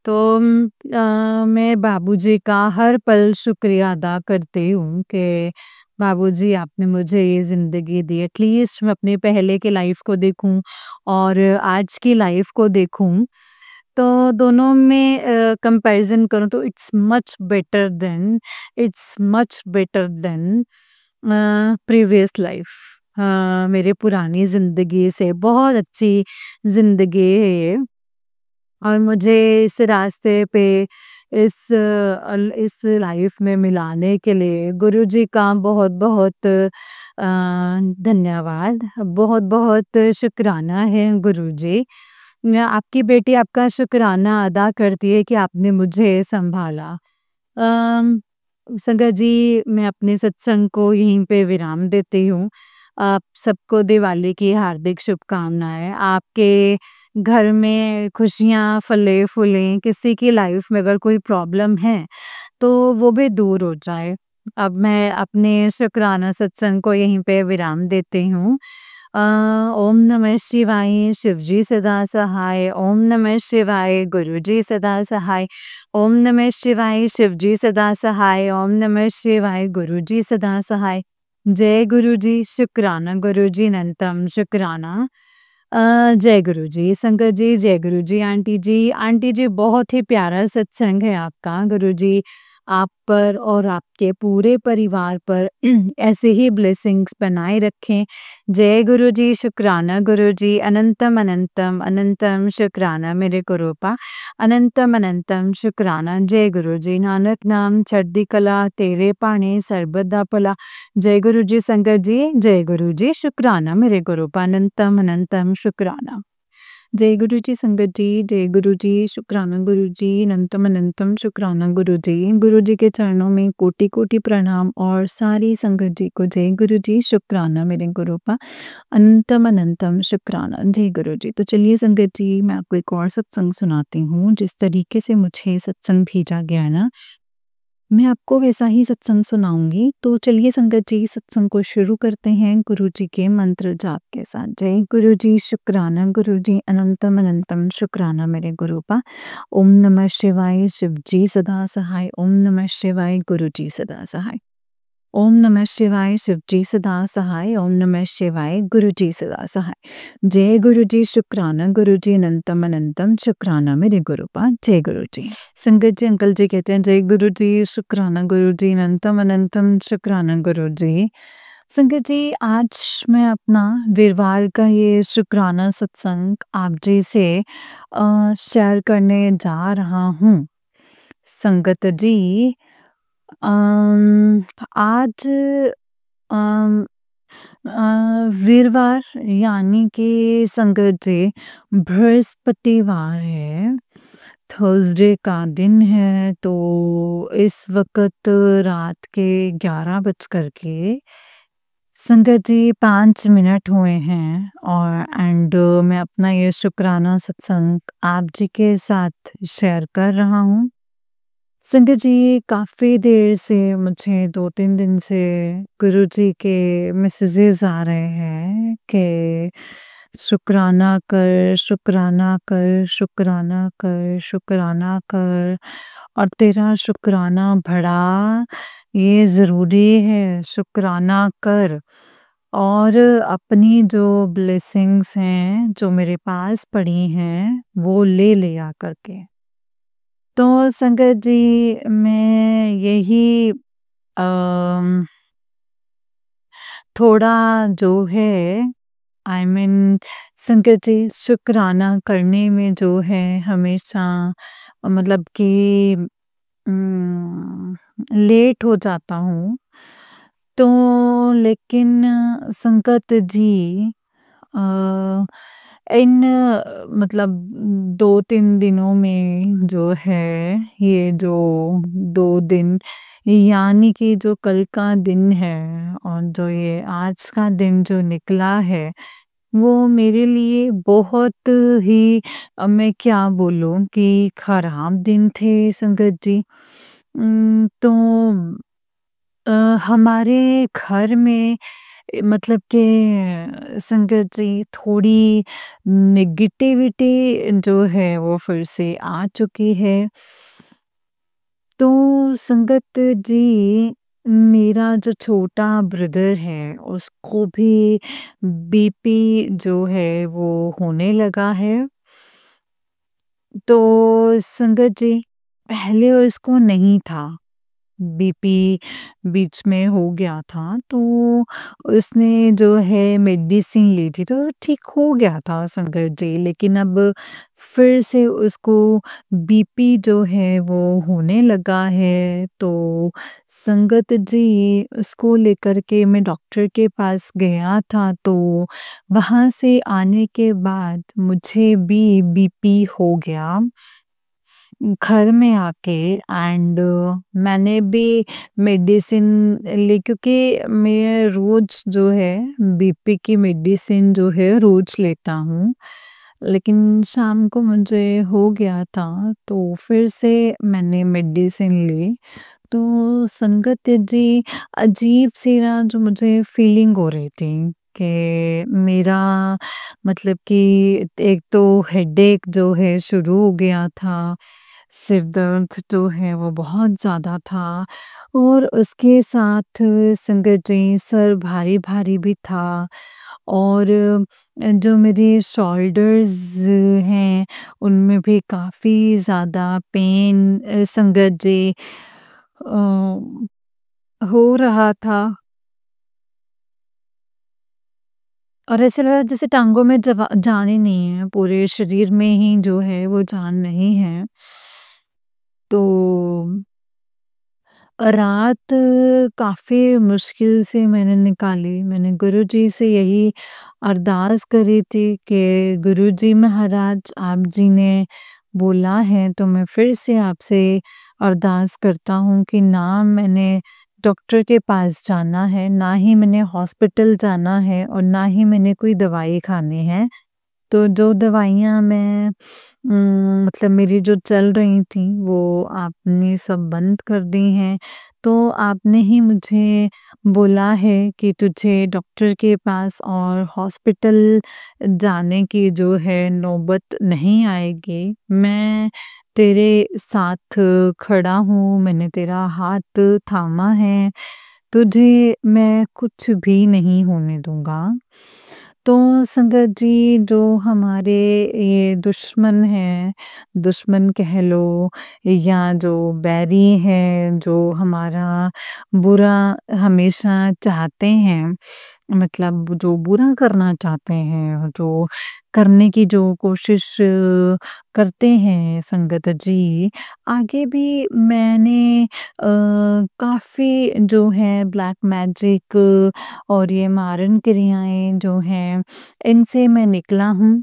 तो मैं बाबूजी का हर पल शुक्रिया अदा करती हूँ कि बाबूजी आपने मुझे ये ज़िंदगी दी। एटलीस्ट मैं अपने पहले के लाइफ़ को देखूँ और आज की लाइफ़ को देखूँ, तो दोनों में कंपैरिज़न करूँ तो it's much better than previous life. मेरे पुरानी ज़िंदगी से बहुत अच्छी ज़िंदगी है ये। और मुझे इस रास्ते पे इस लाइफ में मिलाने के लिए गुरुजी का बहुत-बहुत धन्यवाद। बहुत-बहुत शुकराना है गुरुजी। आपकी बेटी आपका शुकराना अदा करती है कि आपने मुझे सँभाला। अम, संगत जी, मैं अपने सत्संग को यहीं पे विराम देती हूँ। आप सबको दिवाली की हार्दिक शुभकामनाएँ। आपके घर में खुशियाँ फले-फूलें, किसी की लाइफ में अगर कोई प्रॉब्लम है, तो वो भी दूर हो जाए। अब मैं अपने शुकराना सत्संग को यहीं पे विराम देती हूँ। ओम नमः शिवाय, शिवजी सदा सहाय। ओम नमः शिवाय, गुरुजी सदा सहाय। ओम नमः शिवाय, शिवजी सदा सहाय। ओम नमः शिवाय, गुरुजी सदा सहाय। जय गुरुजी, शुकराना गुरुजी, अनंतम शुकराना। जय गुरुजी, संगत जी, जय गुरुजी आंटी जी। आंटी जी, बहुत ही प्यारा सत्संग है आपका। गुरुजी आप पर और आपके पूरे परिवार पर ऐसे ही ब्लेसिंग्स बनाए रखें। जय गुरुजी, शुकराना गुरुजी, अनंतम अनंतम अनंतम शुकराना मेरे गुरूपा, अनंतम अनंतम शुकराना। जय गुरुजी, नानक नाम चढ़दी कला, तेरे भाने सर्बत दा भला। जय गुरुजी संगत जी, जय गुरुजी, शुकराना मेरे गुरूपा, अनंतम अनंतम शुकराना। जय गुरुजी संगत जी, जय गुरुजी, शुकराना गुरुजी, अनंतम अनंतम शुकराना गुरुजी। गुरुजी के चरणों में कोटि-कोटि प्रणाम और सारी संगत जी को जय गुरुजी, शुकराना मेरे गुरूपा, अनंतम अनंतम शुकराना। जय गुरुजी। तो चलिए संगत जी, मैं आपको एक और सत्संग सुनाती हूँ। जिस तरीके से मुझे सत्संग भेजा गया है ना, मैं आपको वैसा ही सत्संग सुनाऊँगी। तो चलिए संगत जी, सत्संग को शुरू करते हैं गुरुजी के मंत्र जाप के साथ। जय गुरुजी, शुकराना गुरुजी, अनंतम अनंतम शुकराना मेरे गुरूपा। ओम नमः शिवाय, शिवजी सदा सहाय। ओम नमः शिवाय, गुरुजी सदा सहाय। ओम नमः शिवाय, शिवजी सदा सहाय। ओम नमः शिवाय, गुरुजी सदा सहाय। जय गुरुजी, शुकराना गुरुजी, अनंतम अनंतम शुकराना मेरे गुरूपा। जय गुरुजी। संगत जी, अंकल जी कहते हैं जय गुरुजी, शुकराना गुरुजी, अनंतम अनंतम शुकराना गुरुजी। संगत जी, आज मैं अपना वीरवार का ये शुकराना सत्संग आप जी से शेयर करने जा रहा हूँ। संगत जी, आज अम, वीरवार यानी कि संगत जी बृहस्पतिवार है, थर्सडे का दिन है। तो इस वक़्त रात के 11 बज कर के संगत जी 5 मिनट हुए हैं और मैं अपना ये शुकराना सत्संग आप जी के साथ शेयर कर रहा हूँ। संगत जी, काफ़ी देर से मुझे 2-3 दिन से गुरुजी के मैसेजेस आ रहे हैं कि शुकराना कर, शुकराना कर, शुकराना कर, शुकराना कर और तेरा शुकराना बढ़ा, ये ज़रूरी है, शुकराना कर। और अपनी जो ब्लेसिंग्स हैं, जो मेरे पास पड़ी हैं, वो ले लिया करके। तो संगत जी, मैं यही अम, थोड़ा जो है आई मीन संगत जी शुकराना करने में जो है हमेशा मतलब कि लेट हो जाता हूँ। तो लेकिन संगत जी अ, इन मतलब 2-3 दिनों में जो है, ये जो 2 दिन यानी कि जो कल का दिन है और जो ये आज का दिन जो निकला है, वो मेरे लिए बहुत ही मैं क्या बोलूँ कि खराब दिन थे संगत जी। तो अ, हमारे घर में मतलब कि संगत जी थोड़ी नेगेटिविटी जो है वो फिर से आ चुकी है। तो संगत जी मेरा जो छोटा ब्रदर है उसको भी बीपी जो है वो होने लगा है। तो संगत जी पहले उसको नहीं था। बीपी बीच में हो गया था तो उसने जो है मेडिसिन ली थी तो ठीक हो गया था संगत जी, लेकिन अब फिर से उसको बीपी जो है वो होने लगा है। तो संगत जी उसको लेकर के मैं डॉक्टर के पास गया था तो वहाँ से आने के बाद मुझे भी बीपी हो गया घर में आके। एंड मैंने भी मेडिसिन ली क्योंकि मैं रोज जो है बीपी की मेडिसिन जो है रोज लेता हूँ। लेकिन शाम को मुझे हो गया था तो फिर से मैंने मेडिसिन ली। तो संगत जी अजीब सी ना जो मुझे फीलिंग हो रही थी कि मेरा मतलब कि एक तो हेडेक जो है शुरू हो गया था, सिर दर्द जो है वो बहुत ज़्यादा था और उसके साथ संगत जी सर भारी-भारी भी था और जो मेरे शोल्डर्स हैं उनमें भी काफ़ी ज़्यादा पेन संगत जी हो रहा था और ऐसा लग रहा है जैसे टाँगों में जान ही नहीं है, पूरे शरीर में ही जो है वो जान नहीं है। तो रात काफ़ी मुश्किल से मैंने निकाली। मैंने गुरुजी से यही अरदास करी थी कि गुरुजी महाराज आप जी ने बोला है तो मैं फिर से आपसे अरदास करता हूँ कि ना मैंने डॉक्टर के पास जाना है, ना ही मैंने हॉस्पिटल जाना है और ना ही मैंने कोई दवाई खानी है। तो जो दवाइयाँ मैं मतलब मेरी जो चल रही थी वो आपने सब बंद कर दी हैं। तो आपने ही मुझे बोला है कि तुझे डॉक्टर के पास और हॉस्पिटल जाने की जो है नौबत नहीं आएगी। मैं तेरे साथ खड़ा हूँ, मैंने तेरा हाथ थामा है, तुझे मैं कुछ भी नहीं होने दूँगा। तो संगत जी जो हमारे ये दुश्मन हैं, दुश्मन कह लो या जो बैरी हैं, जो हमारा बुरा हमेशा चाहते हैं, मतलब जो बुरा करना चाहते हैं, जो करने की जो कोशिश करते हैं संगत जी, आगे भी मैंने काफ़ी जो है ब्लैक मैजिक और ये मारन क्रियाएँ जो हैं, इनसे मैं निकला हूँ।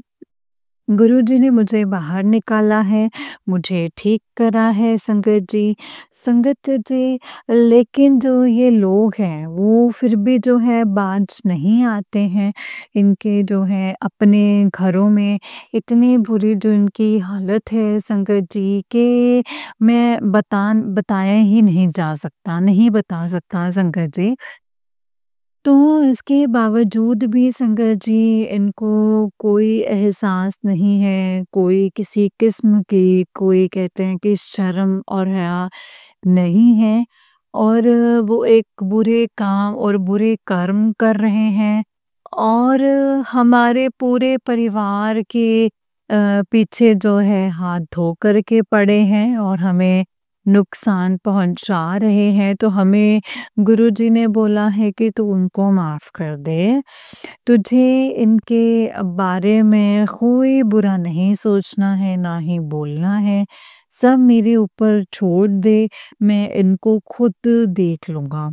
गुरुजी ने मुझे बाहर निकाला है, मुझे ठीक करा है संगत जी। संगत जी लेकिन जो ये लोग हैं, वो फिर भी जो है बाज नहीं आते हैं। इनके जो है अपने घरों में इतनी बुरी जो इनकी हालत है संगत जी कि मैं बताया ही नहीं जा सकता, नहीं बता सकता संगत जी। तो इसके बावजूद भी संगत जी इनको कोई एहसास नहीं है, कोई किसी किस्म की कोई कहते हैं कि शर्म और हया नहीं है और वो एक बुरे काम और बुरे कर्म कर रहे हैं और हमारे पूरे परिवार के पीछे जो है हाथ धो कर के पड़े हैं और हमें नुकसान पहुंचा रहे हैं। तो हमें गुरुजी ने बोला है कि तू उनको माफ़ कर दे। तुझे इनके बारे में कोई बुरा नहीं सोचना है, ना ही बोलना है। सब मेरे ऊपर छोड़ दे, मैं इनको खुद देख लूँगा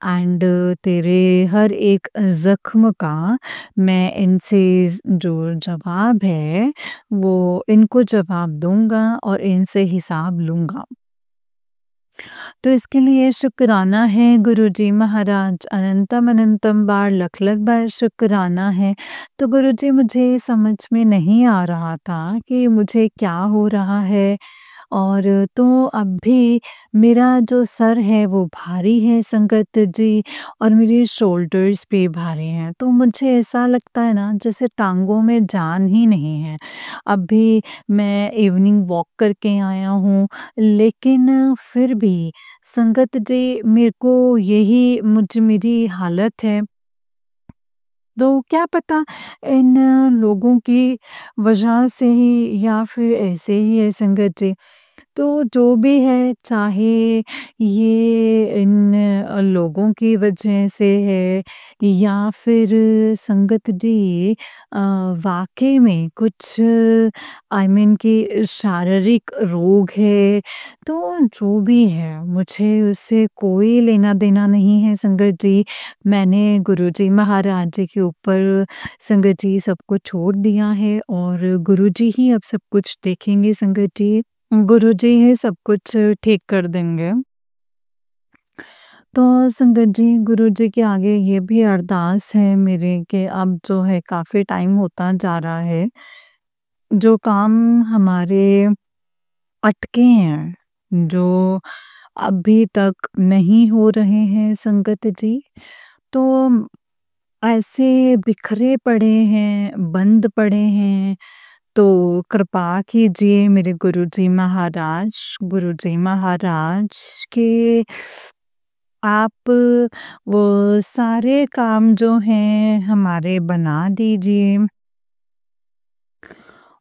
एंड तेरे हर एक ज़ख्म का मैं इनसे जो जवाब है, वो इनको जवाब दूँगा और इनसे हिसाब लूँगा। तो इसके लिए शुक्राना है गुरुजी महाराज, अनंतम अनंतम बार, लख-लख बार शुक्राना है। तो गुरुजी मुझे समझ में नहीं आ रहा था कि मुझे क्या हो रहा है और तो अब भी मेरा जो सर है वो भारी है संगत जी और मेरे शोल्डर्स भी भारी हैं। तो मुझे ऐसा लगता है ना जैसे टाँगों में जान ही नहीं है। अभी मैं इवनिंग वॉक करके आया हूँ, लेकिन फिर भी संगत जी मेरे को यही मेरी हालत है। तो क्या पता इन लोगों की वजह से ही या फिर ऐसे ही है संगत जी। तो जो भी है, चाहे ये इन लोगों की वजह से है या फिर संगत जी वाक़ई में कुछ आई मीन कि शारीरिक रोग है, तो जो भी है मुझे उससे कोई लेना-देना नहीं है संगत जी। मैंने गुरुजी महाराज जी के ऊपर संगत जी सब कुछ छोड़ दिया है और गुरुजी ही अब सब कुछ देखेंगे संगत जी। गुरुजी ही सब कुछ ठीक कर देंगे। तो संगत जी गुरुजी के आगे ये भी अरदास है मेरे कि अब जो है काफ़ी टाइम होता जा रहा है। जो काम हमारे अटके हैं, जो अभी तक नहीं हो रहे हैं संगत जी, तो ऐसे बिखरे पड़े हैं, बंद पड़े हैं, तो कृपा कीजिए मेरे गुरुजी महाराज कि आप वो सारे काम जो हैं हमारे बना दीजिए।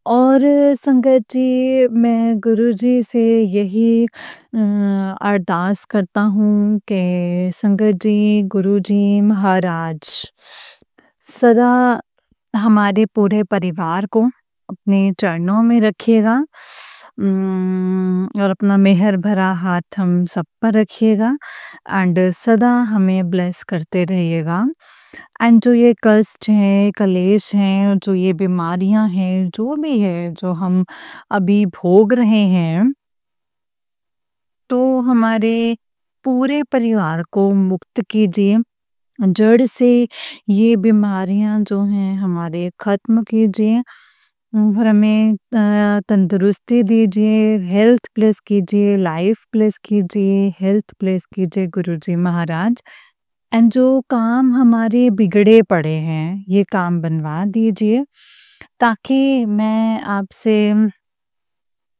और संगत जी मैं गुरुजी से यही अरदास करता हूँ कि संगत जी, गुरुजी महाराज सदा हमारे पूरे परिवार को अपने चरणों में रखिएगा और अपना मेहर भरा हाथ हम सब पर रखिएगा एंड सदा हमें ब्लेस करते रहिएगा। एंड जो ये कष्ट है, कलेश हैं, जो ये बीमारियाँ हैं, जो भी है, जो हम अभी भोग रहे हैं, तो हमारे पूरे परिवार को मुक्त कीजिए। जड़ से ये बीमारियाँ जो हैं हमारे ख़त्म कीजिए और हमें तंदुरुस्ती दीजिए, हेल्थ ब्लेस कीजिए, लाइफ ब्लेस कीजिए, हेल्थ ब्लेस कीजिए गुरुजी महाराज। एंड जो काम हमारे बिगड़े पड़े हैं, ये काम बनवा दीजिए ताकि मैं आपसे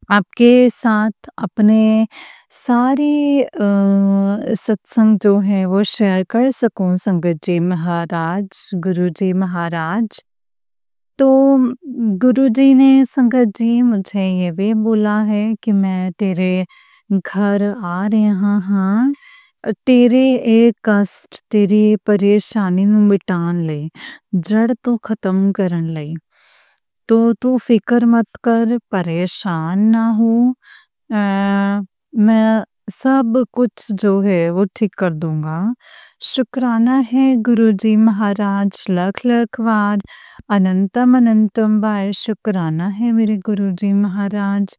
आपके साथ अपने सारे सत्संग जो हैं वो शेयर कर सकूँ संगत जी महाराज, गुरुजी महाराज। तो गुरुजी ने संगत जी मुझे ये भी बोला है कि मैं तेरे घर आ रहा हाँ, तेरे ये कष्ट, तेरी परेशानी ਨੂੰ ਮਿਟਾਉਣ ਲਈ, जड़ तो ख़त्म करन ਲਈ। तो तू फ़िक्र मत कर, परेशान ना हो। मैं सब कुछ जो है वो ठीक कर दूँगा। शुक्राना है गुरुजी महाराज, लख-लख बार, अनंतम अनंतम बार शुक्राना है मेरे गुरुजी महाराज।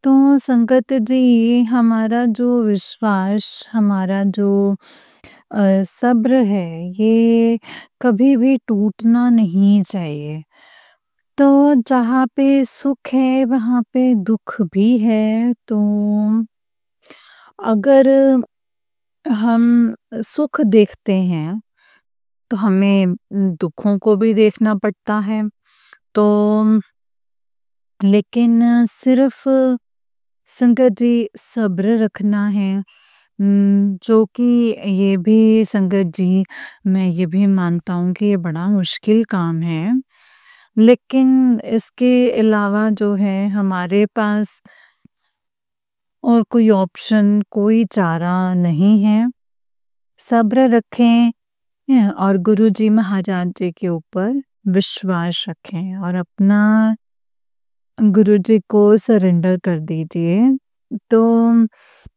तो संगत जी हमारा जो विश्वास, हमारा जो सब्र है, ये कभी भी टूटना नहीं चाहिए। तो जहाँ पे सुख है वहाँ पे दुःख भी है, तो अगर हम सुख देखते हैं, तो हमें दुखों को भी देखना पड़ता है। तो लेकिन सिर्फ़ संगत जी सब्र रखना है जो कि ये भी संगत जी मैं ये भी मानता हूँ कि ये बड़ा मुश्किल काम है। लेकिन इसके अलावा जो है हमारे पास और कोई ऑप्शन, कोई चारा नहीं है। सब्र रखें और गुरुजी महाराज जी के ऊपर विश्वास रखें और अपना गुरुजी को सरेंडर कर दीजिए। तो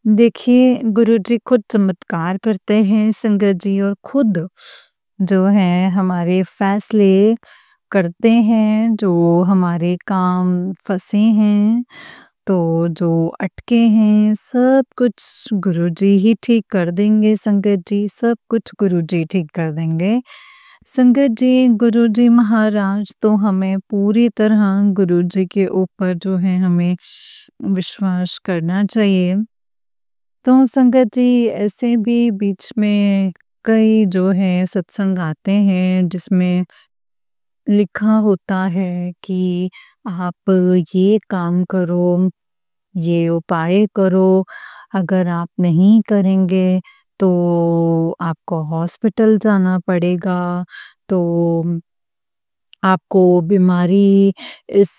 देखिए गुरुजी खुद चमत्कार करते हैं संगत जी और खुद जो है हमारे फैसले करते हैं, जो हमारे काम फँसे हैं। तो जो अटके हैं सब कुछ गुरुजी ही ठीक कर देंगे संगत जी, सब कुछ गुरुजी ठीक कर देंगे। संगत जी, गुरुजी महाराज तो हमें पूरी तरह गुरुजी के ऊपर जो है हमें विश्वास करना चाहिए। तो संगत जी ऐसे भी बीच में कई जो है सत्संग आते हैं जिसमें लिखा होता है कि आप ये काम करो, ये उपाय करो, अगर आप नहीं करेंगे तो आपको हॉस्पिटल जाना पड़ेगा, तो आपको बीमारी इस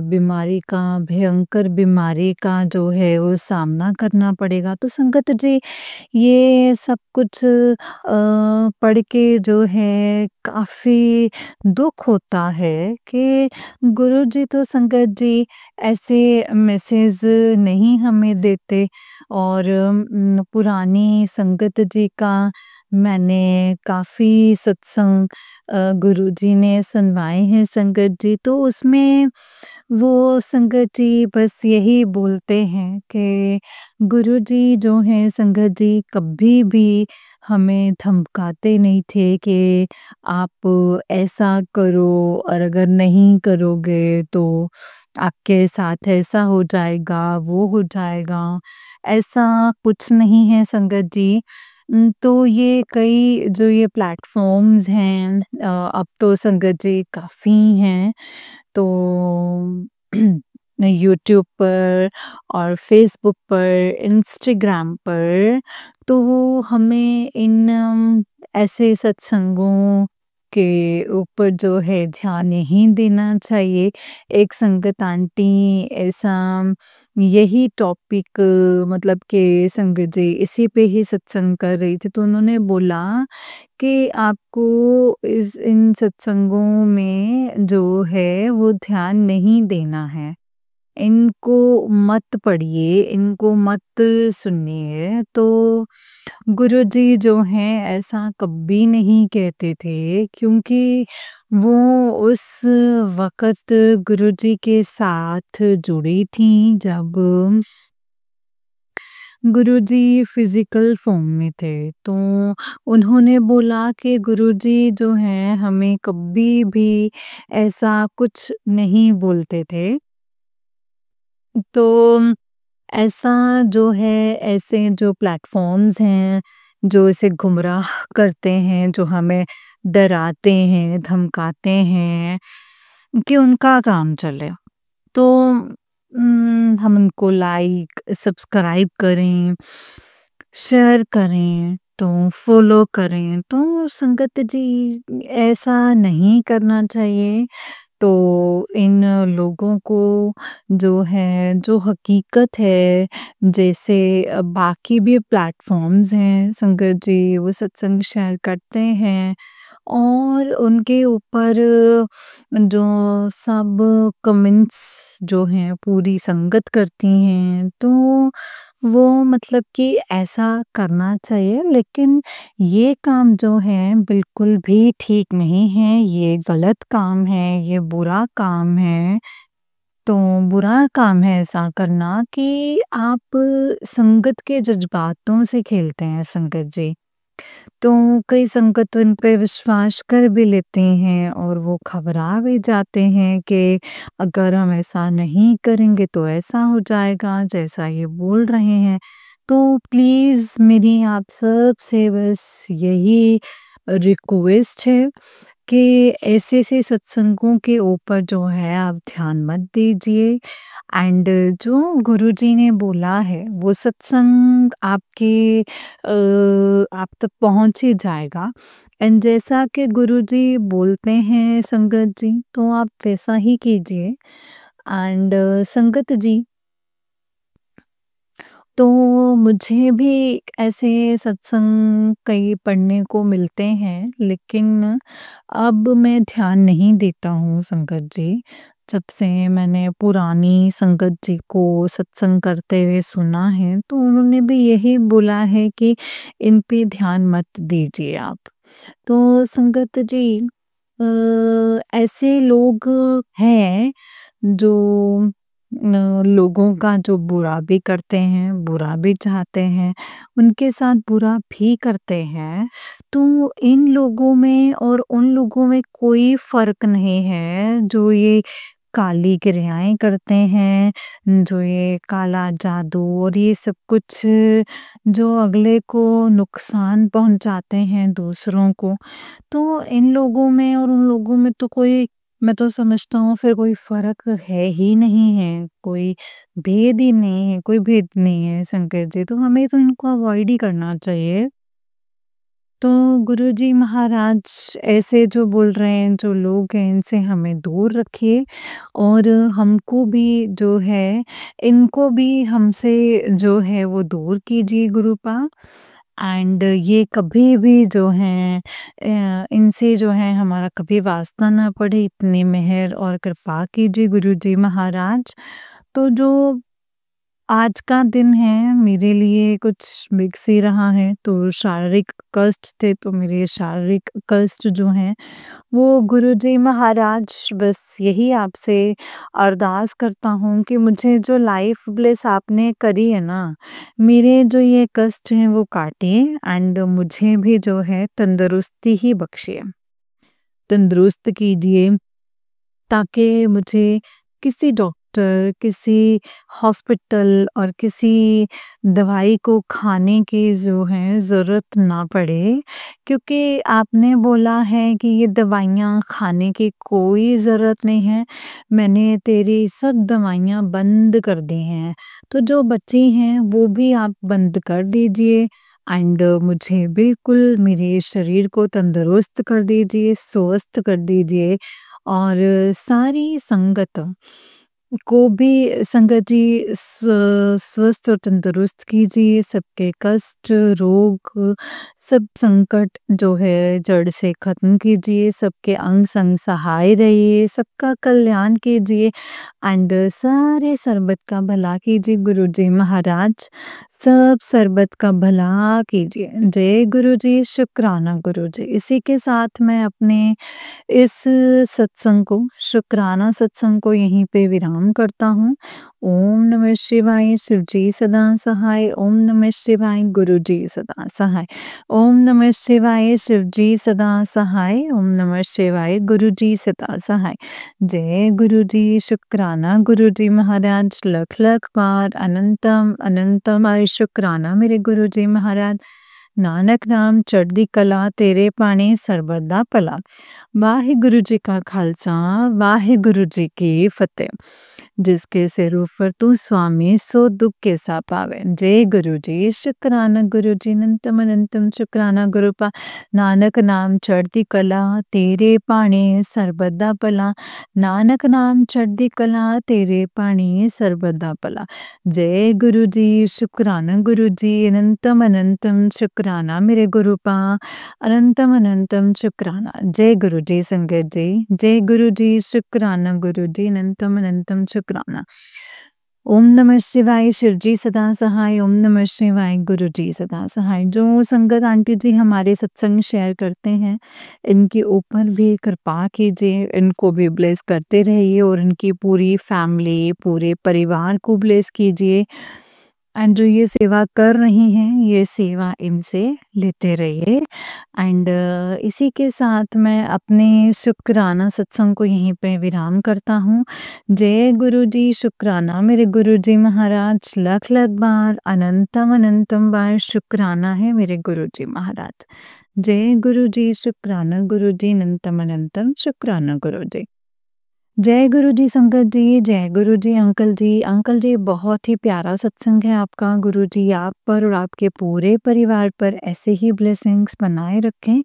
बीमारी का भयंकर बीमारी का जो है वो सामना करना पड़ेगा। तो संगत जी ये सब कुछ पढ़ के जो है काफ़ी दुःख होता है कि गुरुजी तो संगत जी ऐसे मैसेज नहीं हमें देते और पुरानी संगत जी का मैंने काफ़ी सत्संग गुरुजी ने सुनवाए हैं संगत जी, तो उसमें वो संगत जी बस यही बोलते हैं कि गुरुजी जो हैं संगत जी कभी भी हमें धमकाते नहीं थे कि आप ऐसा करो और अगर नहीं करोगे तो आपके साथ ऐसा हो जाएगा, वो हो जाएगा। ऐसा कुछ नहीं है संगत जी। तो ये कई जो ये प्लेटफ़ॉर्म्स हैं अब तो संगत जी काफ़ी हैं। तो यूट्यूब पर और फ़ेसबुक पर, इंस्टाग्राम पर, तो वो हमें इन ऐसे सत्संगों के ऊपर जो है ध्यान नहीं देना चाहिए। एक संगत आंटी ऐसा यही टॉपिक मतलब कि संगत जी इसी पे ही सत्संग कर रही थी, तो उन्होंने बोला कि आपको इस इन सत्संगों में जो है वो ध्यान नहीं देना है। इनको मत पढ़िए, इनको मत सुनिए। तो गुरुजी जो हैं ऐसा कभी नहीं कहते थे क्योंकि वो उस वक़्त गुरुजी के साथ जुड़ी थीं जब गुरुजी फ़िज़िकल फ़ॉर्म में थे। तो उन्होंने बोला कि गुरुजी जो हैं हमें कभी भी ऐसा कुछ नहीं बोलते थे। तो ऐसा जो है ऐसे जो प्लेटफ़ॉर्म्स हैं, जो इसे गुमराह करते हैं, जो हमें डराते हैं, धमकाते हैं कि उनका काम चले। तो हम उनको लाइक, सब्सक्राइब करें, शेयर करें, तो फ़ॉलो करें। तो संगत जी ऐसा नहीं करना चाहिए। तो इन लोगों को जो है, जो हकीकत है, जैसे बाकी भी प्लेटफ़ॉर्म्स हैं, संगत जी वो सत्संग शेयर करते हैं और उनके ऊपर जो सब कमेंट्स जो हैं पूरी संगत करती हैं, तो वो मतलब कि ऐसा करना चाहिए लेकिन ये काम जो है बिल्कुल भी ठीक नहीं है, ये गलत काम है, ये बुरा काम है। तो बुरा काम है ऐसा करना कि आप संगत के जज़्बातों से खेलते हैं संगत जी। तो कई संगत उन पे विश्वास कर भी लेते हैं और वो घबरा भी जाते हैं कि अगर हम ऐसा नहीं करेंगे तो ऐसा हो जाएगा जैसा ये बोल रहे हैं। तो प्लीज़ मेरी आप सब से बस यही रिक्वेस्ट है कि ऐसे-ऐसे सत्संगों के ऊपर जो है आप ध्यान मत दीजिए एंड जो गुरुजी ने बोला है वो सत्संग आपके आप तक पहुँच ही जाएगा एंड जैसा कि गुरुजी बोलते हैं संगत जी तो आप वैसा ही कीजिए एंड संगत जी तो मुझे भी ऐसे सत्संग कई पढ़ने को मिलते हैं, लेकिन अब मैं ध्यान नहीं देता हूँ संगत जी। जब से मैंने पुरानी संगत जी को सत्संग करते हुए सुना है, तो उन्होंने भी यही बोला है कि इन पे ध्यान मत दीजिए आप। तो संगत जी ऐसे लोग हैं जो लोगों का जो बुरा भी करते हैं, बुरा भी चाहते हैं, उनके साथ बुरा भी करते हैं, तो इन लोगों में और उन लोगों में कोई फ़र्क नहीं है, जो ये काली क्रियाएँ करते हैं, जो ये काला जादू और ये सब कुछ जो अगले को नुकसान पहुँचाते हैं दूसरों को, तो इन लोगों में और उन लोगों में तो कोई, मैं तो समझता हूँ फिर कोई फ़र्क है ही नहीं है, कोई भेद ही नहीं है, कोई भेद नहीं है शंकर जी, तो हमें तो इनको अवॉइड ही करना चाहिए। तो गुरुजी महाराज ऐसे जो बोल रहे हैं, जो लोग हैं, इनसे हमें दूर रखिए और हमको भी जो है, इनको भी हमसे जो है वो दूर कीजिए गुरुपा। एंड ये कभी भी जो हैं इनसे जो है हमारा कभी वास्ता ना पड़े, इतनी मेहर और कृपा कीजिए गुरुजी महाराज। तो जो आज का दिन है मेरे लिए कुछ मिक्स ही रहा है, तो शारीरिक कष्ट थे, तो मेरे शारीरिक कष्ट जो हैं वो गुरुजी महाराज, बस यही आपसे अरदास करता हूँ कि मुझे जो लाइफ ब्लेस आपने करी है ना, मेरे जो ये कष्ट हैं वो काटिए एंड मुझे भी जो है तंदुरुस्ती ही बख्शिए, तंदुरुस्त कीजिए, ताकि मुझे किसी डॉक्टर, किसी हॉस्पिटल और किसी दवाई को खाने की जो है ज़रूरत ना पड़े। क्योंकि आपने बोला है कि ये दवाइयाँ खाने की कोई ज़रूरत नहीं है, मैंने तेरी सब दवाइयाँ बंद कर दी हैं। तो जो बची हैं वो भी आप बंद कर दीजिए एंड मुझे बिल्कुल मेरे शरीर को तंदुरुस्त कर दीजिए, स्वस्थ कर दीजिए और सारी संगत को भी संगत जी स्वस्थ और तंदुरुस्त कीजिए, सबके कष्ट, रोग, सब संकट जो है जड़ से खत्म कीजिए, सबके अंग संग सहाय रहिए, सबका कल्याण कीजिए एंड सारे सरबत का भला कीजिए गुरुजी महाराज, सब सरबत का भला कीजिए। जय गुरुजी, शुक्राना गुरुजी। इसी के साथ मैं अपने इस सत्संग को, शुक्राना सत्संग को यहीं पे विराम करता हूँ। ओम नमः शिवाय, शिव जी सदा सहाय। ओम नमः शिवाय, गुरु जी सदा सहाय। ओम नमः शिवाय, शिव जी सदा सहाय। ओम नमः शिवाय, गुरु जी सदा सहाय। जय गुरु जी, शुक्राना गुरु जी महाराज, लख लख बार अनंतम अनंतम आय शुक्राना मेरे गुरु जी महाराज। नानक नाम चढ़दी कला तेरे पानी सरबत दा भला। वाहिगुरु जी का खालसा, वाहिगुरु जी की फतेह। जिसके सिर ऊपर तू स्वामी सो दुख के सा पावे। जय गुरु जी, शुक्राना गुरु जी, अनंतम अनंतम शुक्राना गुरु पा। नानक नाम चढ़दी कला तेरे पानी सरबत दा भला। नानक नाम चढ़दी कला तेरे पानी सरबत दा भला। जय गुरु जी, शुक्राना गुरु जी, अनंतम अनंतम शुक्राना मेरे गुरु पा। अनंतम अनंतम शुक्राना। जय गुरु जी संगत जी, जय गुरु जी, शुक्राना गुरु जी, अनंतम अनंतम शुक्राना। ओम नमः शिवाय, शिव जी सदा सहाय। ओम नमः शिवाय, गुरु जी सदा सहाय। जो संगत आंटी जी हमारे सत्संग शेयर करते हैं, इनके ऊपर भी कृपा कीजिए, इनको भी ब्लेस करते रहिए और इनकी पूरी फैमिली, पूरे परिवार को ब्लेस कीजिए एंड जो ये सेवा कर रही हैं, ये सेवा इनसे लेते रहिए एंड इसी के साथ मैं अपने शुक्राना सत्संग को यहीं पे विराम करता हूँ। जय गुरु जी, शुक्राना मेरे गुरु जी महाराज, लख लख बार अनंतम अनंतम बार शुक्राना है मेरे गुरु जी महाराज। जय गुरु जी, शुक्राना गुरु जी, अनंतम अनंतम शुक्राना गुरु जी। जय गुरु जी संगत जी, जय गुरु जी अंकल जी। अंकल जी, बहुत ही प्यारा सत्संग है आपका। गुरु जी आप पर और आपके पूरे परिवार पर ऐसे ही ब्लेसिंग्स बनाए रखें।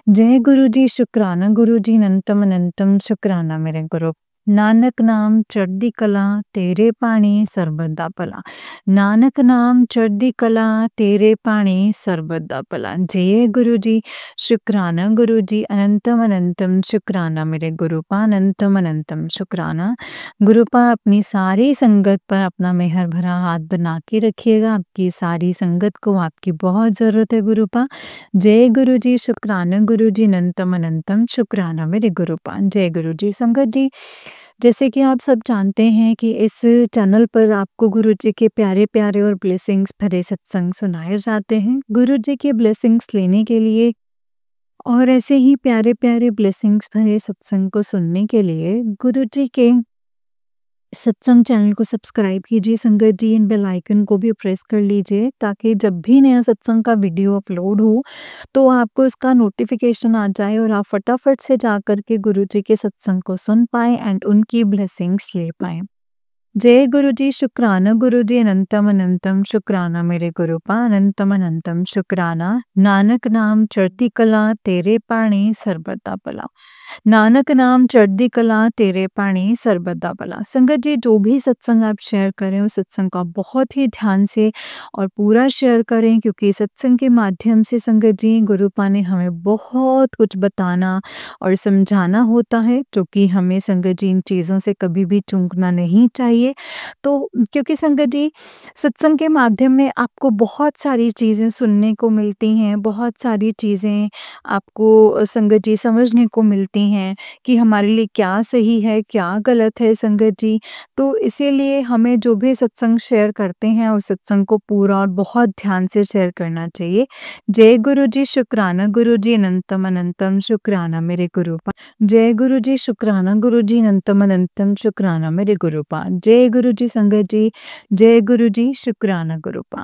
जय गुरु जी, शुक्राना गुरु जी, अनंतम अनंतम शुक्राना मेरे गुरु। नानक नाम चढ़दी कला तेरे पानी सरबत दा भला। नानक नाम चढ़दी कला तेरे पानी सरबत दा भला। जय गुरु जी, शुक्राना गुरु जी, अनंतम अनंतम शुक्राना मेरे गुरुपा, अनंतम अनंतम शुक्राना। गुरुपा अपनी सारी संगत पर अपना मेहर भरा हाथ बना के रखिएगा, आपकी सारी संगत को आपकी बहुत ज़रूरत है गुरुपा। जय गुरु जी, शुक्राना गुरु जी, अनंतम अनंतम शुक्राना मेरे गुरुपा। जय गुरु जी संगत जी। जैसे कि आप सब जानते हैं कि इस चैनल पर आपको गुरुजी के प्यारे-प्यारे और ब्लेसिंग्स भरे सत्संग सुनाए जाते हैं। गुरुजी की ब्लेसिंग्स लेने के लिए और ऐसे ही प्यारे-प्यारे ब्लेसिंग्स भरे सत्संग को सुनने के लिए गुरुजी के सत्संग चैनल को सब्सक्राइब कीजिए संगत जी, इन बेल आइकन को भी प्रेस कर लीजिए ताकि जब भी नया सत्संग का वीडियो अपलोड हो तो आपको इसका नोटिफिकेशन आ जाए और आप फटाफट से जा कर के गुरुजी के सत्संग को सुन पाएँ एंड उनकी ब्लेसिंग्स ले पाएँ। जय गुरुजी शुक्राना गुरुजी अनंतम अनंतम शुक्राना मेरे गुरुपा अनंतम अनंतम शुक्राना। नानक नाम चढ़ती कला तेरे पाणी सर्बदा भला। नानक नाम चढ़ती कला तेरे पाणी सर्बदा भला। संगत जी, जो भी सत्संग आप शेयर करें उस सत्संग का बहुत ही ध्यान से और पूरा शेयर करें, क्योंकि सत्संग के माध्यम से संगत जी गुरुपा ने हमें बहुत कुछ बताना और समझाना होता है, जो कि हमें संगत जी इन चीज़ों से कभी भी चूकना नहीं चाहिए। तो क्योंकि संगत जी सत्संग के माध्यम में आपको बहुत सारी चीज़ें सुनने को मिलती हैं, बहुत सारी चीज़ें आपको संगत जी समझने को मिलती हैं कि हमारे लिए क्या सही है, क्या गलत है संगत जी। तो इसीलिए हमें जो भी सत्संग शेयर करते हैं उस सत्संग को पूरा और बहुत ध्यान से शेयर करना चाहिए। जय गुरुजी शुक्राना गुरुजी अनंतम अनंतम शुक्राना मेरे गुरुपा। जय गुरुजी शुक्राना गुरुजी अनंतम अनंतम शुक्राना मेरे गुरुपा। जय गुरुजी संगत जी, जय गुरुजी शुक्राना गुरुपा।